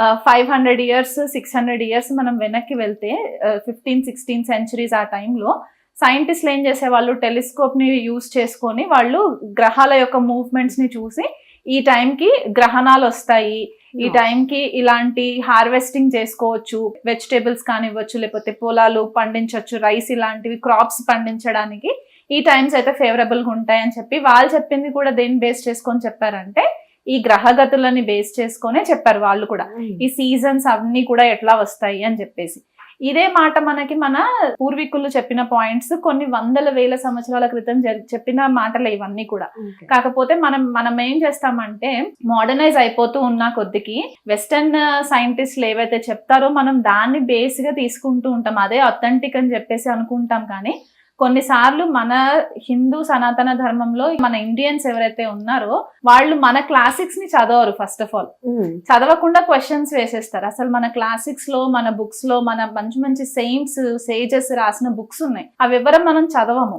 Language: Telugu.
500 ఇయర్స్ 600 ఇయర్స్ మనం వెనక్కి వెళ్తే 15-16 సెంచరీస్ ఆ టైంలో సైంటిస్టులు ఏం చేసేవాళ్ళు, టెలిస్కోప్ ని యూజ్ చేసుకొని వాళ్ళు గ్రహాల యొక్క మూవ్మెంట్స్ ని చూసి ఈ టైంకి గ్రహణాలు వస్తాయి, ఈ టైంకి ఇలాంటి హార్వెస్టింగ్ చేసుకోవచ్చు, వెజిటేబుల్స్ కానివ్వచ్చు, లేకపోతే పొలాలు పండించవచ్చు, రైస్ ఇలాంటివి క్రాప్స్ పండించడానికి ఈ టైమ్స్ అయితే ఫేవరబుల్ గా ఉంటాయని చెప్పి వాళ్ళు చెప్పింది కూడా దేన్ని బేస్ చేసుకొని చెప్పారంటే ఈ గ్రహగతులని బేస్ చేసుకునే చెప్పారు వాళ్ళు కూడా. ఈ సీజన్స్ అన్ని కూడా ఎట్లా వస్తాయి అని చెప్పేసి ఇదే మాట మనకి మన పూర్వీకులు చెప్పిన పాయింట్స్ కొన్ని వందల వేల సంవత్సరాల క్రితం చెప్పిన మాటలు ఇవన్నీ కూడా. కాకపోతే మనం ఏం చేస్తామంటే మోడర్నైజ్ అయిపోతూ ఉన్న కొద్దికి వెస్టర్న్ సైంటిస్టులు ఏవైతే చెప్తారో మనం దాన్ని బేస్ గా తీసుకుంటూ ఉంటాం, అదే అథెంటిక్ అని చెప్పేసి అనుకుంటాం. కానీ కొన్నిసార్లు మన హిందూ సనాతన ధర్మంలో మన ఇండియన్స్ ఎవరైతే ఉన్నారో వాళ్ళు మన క్లాసిక్స్ ని చదవరు. ఫస్ట్ ఆఫ్ ఆల్ చదవకుండా క్వశ్చన్స్ వేసేస్తారు. అసలు మన క్లాసిక్స్ లో మన బుక్స్ లో మన మంచి మంచి సెయింట్స్ సేజెస్ రాసిన బుక్స్ ఉన్నాయి, అవి ఎవరం మనం చదవము.